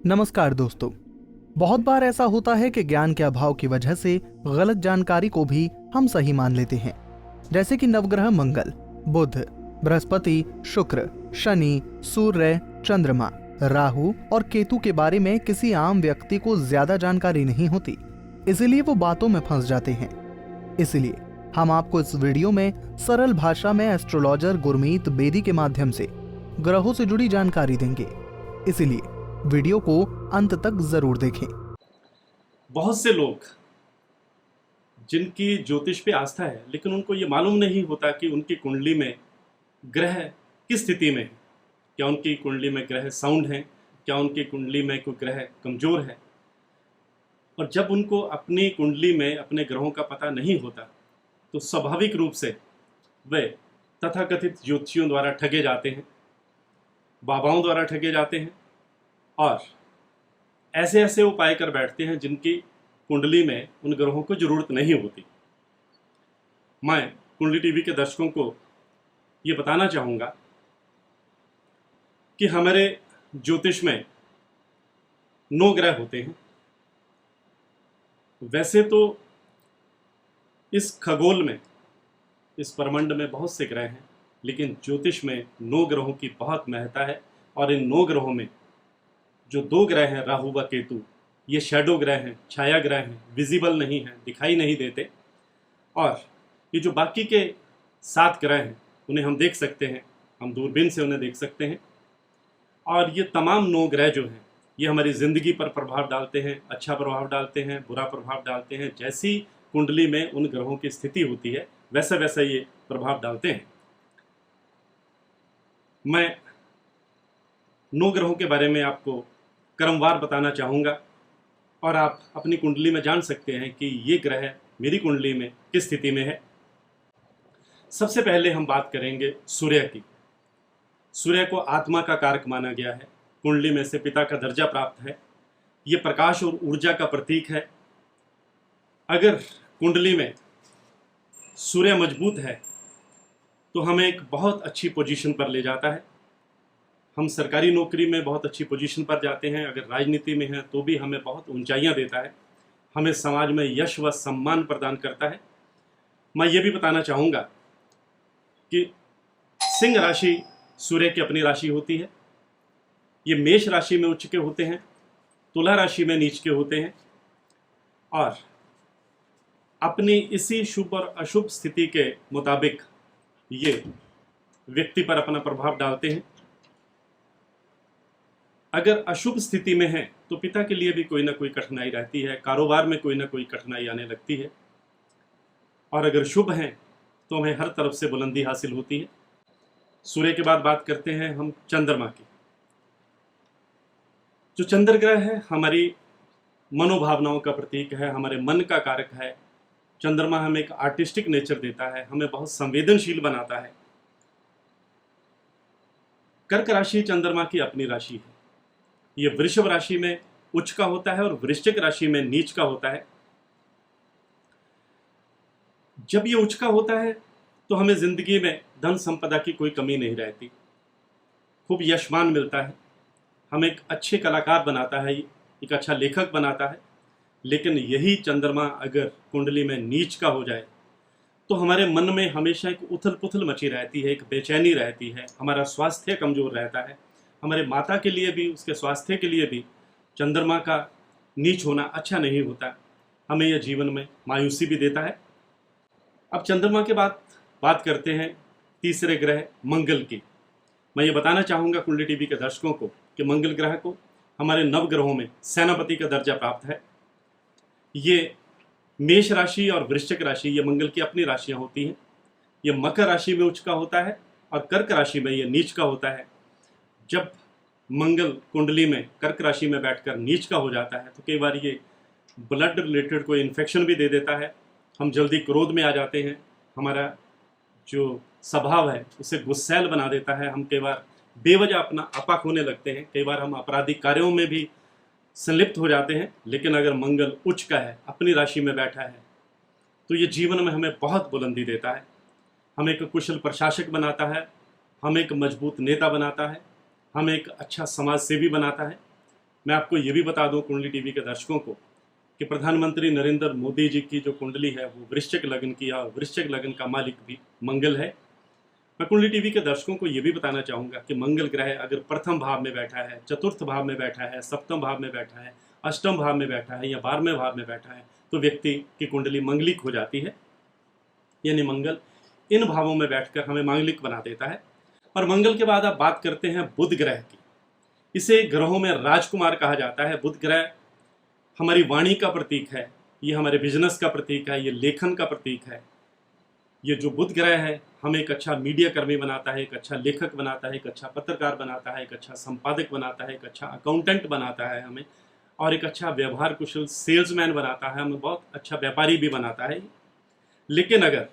नमस्कार दोस्तों। बहुत बार ऐसा होता है कि ज्ञान के अभाव की वजह से गलत जानकारी को भी हम सही मान लेते हैं। जैसे कि नवग्रह मंगल, बुध, बृहस्पति, शुक्र, शनि, सूर्य, चंद्रमा, राहु और केतु के बारे में किसी आम व्यक्ति को ज्यादा जानकारी नहीं होती, इसलिए वो बातों में फंस जाते हैं। इसलिए हम आपको इस वीडियो में सरल भाषा में एस्ट्रोलॉजर गुरमीत बेदी के माध्यम से ग्रहों से जुड़ी जानकारी देंगे। इसलिए वीडियो को अंत तक जरूर देखें। बहुत से लोग जिनकी ज्योतिष पे आस्था है, लेकिन उनको ये मालूम नहीं होता कि उनकी कुंडली में ग्रह किस स्थिति में है। क्या उनकी कुंडली में ग्रह साउंड हैं, क्या उनकी कुंडली में कोई ग्रह कमजोर है। और जब उनको अपनी कुंडली में अपने ग्रहों का पता नहीं होता तो स्वाभाविक रूप से वे तथाकथित ज्योतिषियों द्वारा ठगे जाते हैं, बाबाओं द्वारा ठगे जाते हैं और ऐसे ऐसे उपाय कर बैठते हैं जिनकी कुंडली में उन ग्रहों को जरूरत नहीं होती। मैं कुंडली टीवी के दर्शकों को ये बताना चाहूँगा कि हमारे ज्योतिष में 9 ग्रह होते हैं। वैसे तो इस खगोल में, इस परमंड में बहुत से ग्रह हैं, लेकिन ज्योतिष में 9 ग्रहों की बहुत महत्ता है। और इन 9 ग्रहों में जो 2 ग्रह हैं, राहु व केतु, ये शैडो ग्रह हैं, छाया ग्रह हैं, विजिबल नहीं हैं, दिखाई नहीं देते। और ये जो बाकी के 7 ग्रह हैं उन्हें हम देख सकते हैं, हम दूरबीन से उन्हें देख सकते हैं। और ये तमाम 9 ग्रह जो हैं ये हमारी ज़िंदगी पर प्रभाव डालते हैं, अच्छा प्रभाव डालते हैं, बुरा प्रभाव डालते हैं। जैसी कुंडली में उन ग्रहों की स्थिति होती है वैसा वैसा ये प्रभाव डालते हैं। मैं 9 ग्रहों के बारे में आपको क्रमवार बताना चाहूँगा और आप अपनी कुंडली में जान सकते हैं कि ये ग्रह मेरी कुंडली में किस स्थिति में है। सबसे पहले हम बात करेंगे सूर्य की। सूर्य को आत्मा का कारक माना गया है, कुंडली में से पिता का दर्जा प्राप्त है। ये प्रकाश और ऊर्जा का प्रतीक है। अगर कुंडली में सूर्य मजबूत है तो हमें एक बहुत अच्छी पोजीशन पर ले जाता है। हम सरकारी नौकरी में बहुत अच्छी पोजीशन पर जाते हैं, अगर राजनीति में हैं तो भी हमें बहुत ऊंचाइयां देता है, हमें समाज में यश व सम्मान प्रदान करता है। मैं ये भी बताना चाहूँगा कि सिंह राशि सूर्य की अपनी राशि होती है। ये मेष राशि में उच्च के होते हैं, तुला राशि में नीच के होते हैं और अपनी इसी शुभ और अशुभ स्थिति के मुताबिक ये व्यक्ति पर अपना प्रभाव डालते हैं। अगर अशुभ स्थिति में है तो पिता के लिए भी कोई ना कोई कठिनाई रहती है, कारोबार में कोई ना कोई कठिनाई आने लगती है। और अगर शुभ हैं तो हमें हर तरफ से बुलंदी हासिल होती है। सूर्य के बाद बात करते हैं हम चंद्रमा की। जो चंद्र ग्रह है हमारी मनोभावनाओं का प्रतीक है, हमारे मन का कारक है। चंद्रमा हमें एक आर्टिस्टिक नेचर देता है, हमें बहुत संवेदनशील बनाता है। कर्क राशि चंद्रमा की अपनी राशि है। ये वृषभ राशि में उच्च का होता है और वृश्चिक राशि में नीच का होता है। जब ये उच्च का होता है तो हमें जिंदगी में धन संपदा की कोई कमी नहीं रहती, खूब यशमान मिलता है, हमें एक अच्छे कलाकार बनाता है, एक अच्छा लेखक बनाता है। लेकिन यही चंद्रमा अगर कुंडली में नीच का हो जाए तो हमारे मन में हमेशा एक उथल पुथल मची रहती है, एक बेचैनी रहती है, हमारा स्वास्थ्य कमजोर रहता है। हमारे माता के लिए भी, उसके स्वास्थ्य के लिए भी चंद्रमा का नीच होना अच्छा नहीं होता, हमें यह जीवन में मायूसी भी देता है। अब चंद्रमा के बाद बात करते हैं तीसरे ग्रह मंगल की। मैं ये बताना चाहूँगा कुंडली टीवी के दर्शकों को कि मंगल ग्रह को हमारे नवग्रहों में सेनापति का दर्जा प्राप्त है। ये मेष राशि और वृश्चिक राशि, ये मंगल की अपनी राशियाँ होती हैं। ये मकर राशि में उच्च का होता है और कर्क राशि में ये नीच का होता है। जब मंगल कुंडली में कर्क राशि में बैठकर नीच का हो जाता है तो कई बार ये ब्लड रिलेटेड कोई इन्फेक्शन भी दे देता है। हम जल्दी क्रोध में आ जाते हैं, हमारा जो स्वभाव है उसे गुस्सैल बना देता है। हम कई बार बेवजह अपना आपा खोने लगते हैं, कई बार हम आपराधिक कार्यों में भी संलिप्त हो जाते हैं। लेकिन अगर मंगल उच्च का है, अपनी राशि में बैठा है, तो ये जीवन में हमें बहुत बुलंदी देता है, हमें एक कुशल प्रशासक बनाता है, हमें एक मजबूत नेता बनाता है, हमें एक अच्छा समाज सेवी बनाता है। मैं आपको ये भी बता दूं कुंडली टीवी के दर्शकों को कि प्रधानमंत्री नरेंद्र मोदी जी की जो कुंडली है वो वृश्चिक लग्न की, और वृश्चिक लग्न का मालिक भी मंगल है। मैं कुंडली टीवी के दर्शकों को ये भी बताना चाहूँगा कि मंगल ग्रह अगर प्रथम भाव में बैठा है, चतुर्थ भाव में बैठा है, सप्तम भाव में बैठा है, अष्टम भाव में बैठा है या 12वें भाव में बैठा है तो व्यक्ति की कुंडली मंगलिक हो जाती है। यानी मंगल इन भावों में बैठकर हमें मांगलिक बना देता है। और मंगल के बाद आप बात करते हैं बुध ग्रह की। इसे ग्रहों में राजकुमार कहा जाता है। बुध ग्रह हमारी वाणी का प्रतीक है, ये हमारे बिजनेस का प्रतीक है, ये लेखन का प्रतीक है। ये जो बुध ग्रह है हमें एक अच्छा मीडिया कर्मी बनाता है, एक अच्छा लेखक बनाता है, एक अच्छा पत्रकार बनाता है, एक अच्छा संपादक बनाता है, एक अच्छा अकाउंटेंट बनाता है हमें, और एक अच्छा व्यवहार कुशल सेल्समैन बनाता है, हमें बहुत अच्छा व्यापारी भी बनाता है। लेकिन अगर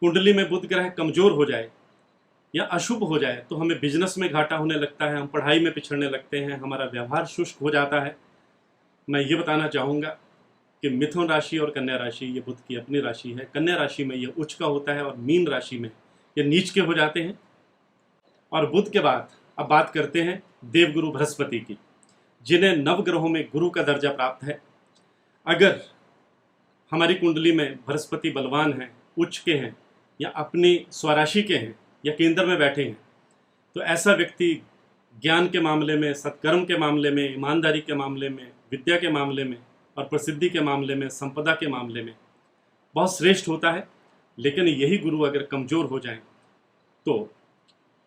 कुंडली में बुध ग्रह कमजोर हो जाए या अशुभ हो जाए तो हमें बिजनेस में घाटा होने लगता है, हम पढ़ाई में पिछड़ने लगते हैं, हमारा व्यवहार शुष्क हो जाता है। मैं ये बताना चाहूँगा कि मिथुन राशि और कन्या राशि ये बुध की अपनी राशि है। कन्या राशि में ये उच्च का होता है और मीन राशि में ये नीच के हो जाते हैं। और बुध के बाद अब बात करते हैं देवगुरु बृहस्पति की, जिन्हें नवग्रहों में गुरु का दर्जा प्राप्त है। अगर हमारी कुंडली में बृहस्पति बलवान हैं, उच्च के हैं या अपनी स्वराशि के हैं या केंद्र में बैठे हैं तो ऐसा व्यक्ति ज्ञान के मामले में, सत्कर्म के मामले में, ईमानदारी के मामले में, विद्या के मामले में और प्रसिद्धि के मामले में, संपदा के मामले में बहुत श्रेष्ठ होता है। लेकिन यही गुरु अगर कमजोर हो जाएं तो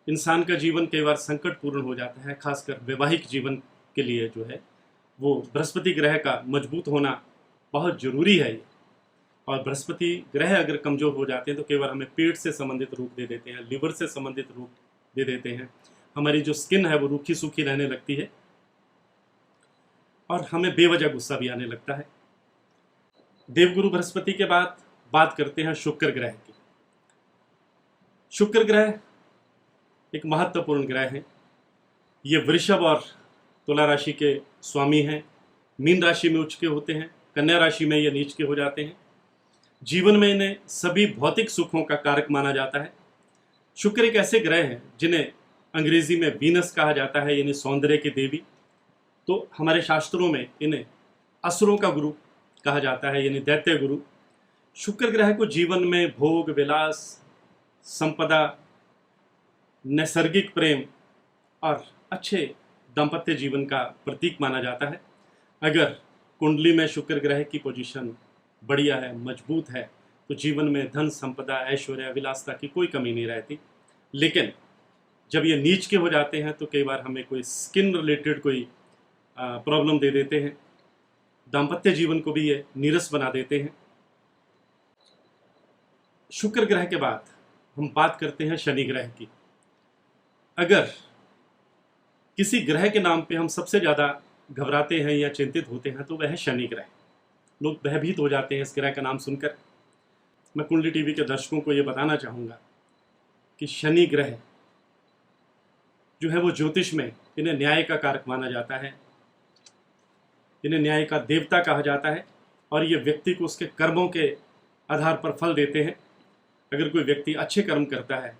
इंसान का जीवन कई बार संकटपूर्ण हो जाता है। खासकर वैवाहिक जीवन के लिए जो है वो बृहस्पति ग्रह का मजबूत होना बहुत जरूरी है। और बृहस्पति ग्रह अगर कमजोर हो जाते हैं तो कई बार हमें पेट से संबंधित रोग दे देते हैं, लिवर से संबंधित रोग दे देते हैं, हमारी जो स्किन है वो रूखी सूखी रहने लगती है और हमें बेवजह गुस्सा भी आने लगता है। देवगुरु बृहस्पति के बाद बात करते हैं शुक्र ग्रह की। शुक्र ग्रह एक महत्वपूर्ण ग्रह है। ये वृषभ और तुला राशि के स्वामी हैं। मीन राशि में उच्च के होते हैं, कन्या राशि में ये नीच के हो जाते हैं। जीवन में इन्हें सभी भौतिक सुखों का कारक माना जाता है। शुक्र एक ऐसे ग्रह हैं जिन्हें अंग्रेजी में वीनस कहा जाता है, यानी सौंदर्य की देवी। तो हमारे शास्त्रों में इन्हें असुरों का गुरु कहा जाता है, यानी दैत्य गुरु। शुक्र ग्रह को जीवन में भोग, विलास, संपदा, नैसर्गिक प्रेम और अच्छे दाम्पत्य जीवन का प्रतीक माना जाता है। अगर कुंडली में शुक्र ग्रह की पोजीशन बढ़िया है, मजबूत है, तो जीवन में धन, संपदा, ऐश्वर्य, विलासता की कोई कमी नहीं रहती। लेकिन जब ये नीच के हो जाते हैं तो कई बार हमें कोई स्किन रिलेटेड कोई प्रॉब्लम दे देते हैं, दाम्पत्य जीवन को भी ये नीरस बना देते हैं। शुक्र ग्रह के बाद हम बात करते हैं शनि ग्रह की। अगर किसी ग्रह के नाम पे हम सबसे ज़्यादा घबराते हैं या चिंतित होते हैं तो वह है शनि ग्रह। लोग भयभीत हो जाते हैं इस ग्रह का नाम सुनकर। मैं कुंडली टीवी के दर्शकों को ये बताना चाहूँगा कि शनि ग्रह जो है वो ज्योतिष में इन्हें न्याय का कारक माना जाता है, इन्हें न्याय का देवता कहा जाता है और ये व्यक्ति को उसके कर्मों के आधार पर फल देते हैं। अगर कोई व्यक्ति अच्छे कर्म करता है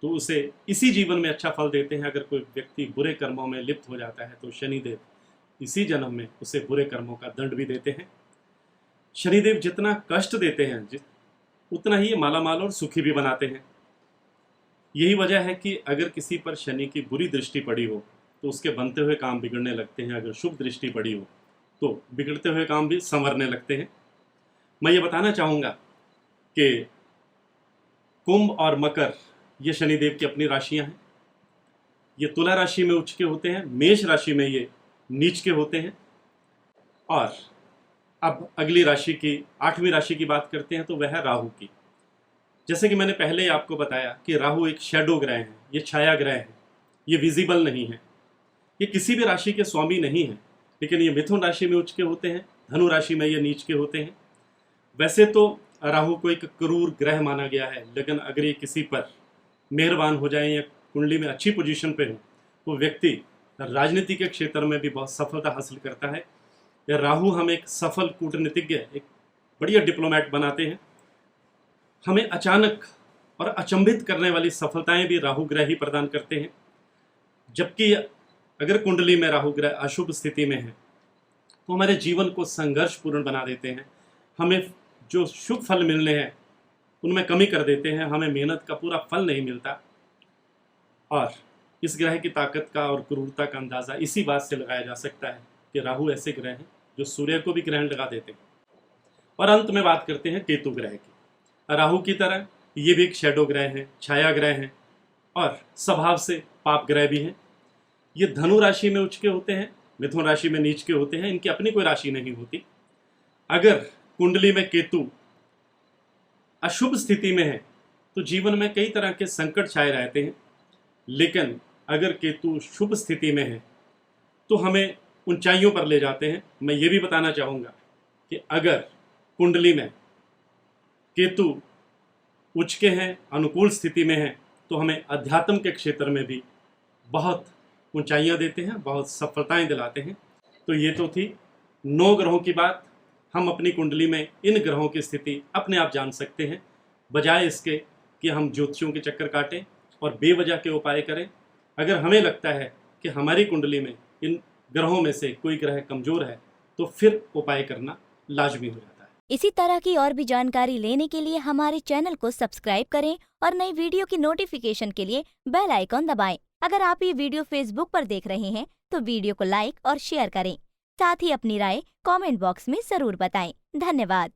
तो उसे इसी जीवन में अच्छा फल देते हैं। अगर कोई व्यक्ति बुरे कर्मों में लिप्त हो जाता है तो शनिदेव इसी जन्म में उसे बुरे कर्मों का दंड भी देते हैं। शनिदेव जितना कष्ट देते हैं उतना ही मालामाल और सुखी भी बनाते हैं। यही वजह है कि अगर किसी पर शनि की बुरी दृष्टि पड़ी हो तो उसके बनते हुए काम बिगड़ने लगते हैं। अगर शुभ दृष्टि पड़ी हो तो बिगड़ते हुए काम भी संवरने लगते हैं। मैं ये बताना चाहूँगा कि कुंभ और मकर ये शनिदेव की अपनी राशियां हैं। ये तुला राशि में उच्च के होते हैं, मेष राशि में ये नीच के होते हैं। और अब अगली राशि की 8वीं राशि की बात करते हैं तो वह है राहु की। जैसे कि मैंने पहले ही आपको बताया कि राहु एक शैडो ग्रह है, ये छाया ग्रह है, ये विजिबल नहीं है, ये किसी भी राशि के स्वामी नहीं है। लेकिन ये मिथुन राशि में उच्च के होते हैं, धनु राशि में ये नीच के होते हैं। वैसे तो राहु को एक क्रूर ग्रह माना गया है, लेकिन अगर ये किसी पर मेहरबान हो जाए या कुंडली में अच्छी पोजीशन पे हो तो व्यक्ति राजनीति के क्षेत्र में भी बहुत सफलता हासिल करता है। या राहु हमें एक सफल कूटनीतिज्ञ, एक बढ़िया डिप्लोमेट बनाते हैं। हमें अचानक और अचंभित करने वाली सफलताएं भी राहु ग्रह ही प्रदान करते हैं। जबकि अगर कुंडली में राहु ग्रह अशुभ स्थिति में है तो हमारे जीवन को संघर्षपूर्ण बना देते हैं, हमें जो शुभ फल मिलने हैं उनमें कमी कर देते हैं, हमें मेहनत का पूरा फल नहीं मिलता। और इस ग्रह की ताकत का और क्रूरता का अंदाज़ा इसी बात से लगाया जा सकता है कि राहु ऐसे ग्रह हैं जो सूर्य को भी ग्रहण लगा देते हैं। और अंत में बात करते हैं केतु ग्रह की। राहु की तरह ये भी एक शैडो ग्रह हैं, छाया ग्रह हैं और स्वभाव से पाप ग्रह भी हैं। ये धनु राशि में उच्च के होते हैं, मिथुन राशि में नीच के होते हैं, इनकी अपनी कोई राशि नहीं होती। अगर कुंडली में केतु अशुभ स्थिति में है तो जीवन में कई तरह के संकट छाए रहते हैं, लेकिन अगर केतु शुभ स्थिति में है तो हमें ऊंचाइयों पर ले जाते हैं। मैं ये भी बताना चाहूँगा कि अगर कुंडली में केतु उच्च के हैं, अनुकूल स्थिति में है, तो हमें अध्यात्म के क्षेत्र में भी बहुत ऊंचाइयां देते हैं, बहुत सफलताएं दिलाते हैं। तो ये तो थी 9 ग्रहों की बात। हम अपनी कुंडली में इन ग्रहों की स्थिति अपने आप जान सकते हैं, बजाय इसके कि हम ज्योतिषियों के चक्कर काटें और बेवजह के उपाय करें। अगर हमें लगता है कि हमारी कुंडली में इन ग्रहों में से कोई ग्रह कमज़ोर है तो फिर उपाय करना लाजमी हो जाता है। इसी तरह की और भी जानकारी लेने के लिए हमारे चैनल को सब्सक्राइब करें और नई वीडियो की नोटिफिकेशन के लिए बेल आइकॉन दबाएं। अगर आप ये वीडियो फेसबुक पर देख रहे हैं तो वीडियो को लाइक और शेयर करें। साथ ही अपनी राय कमेंट बॉक्स में जरूर बताएं। धन्यवाद।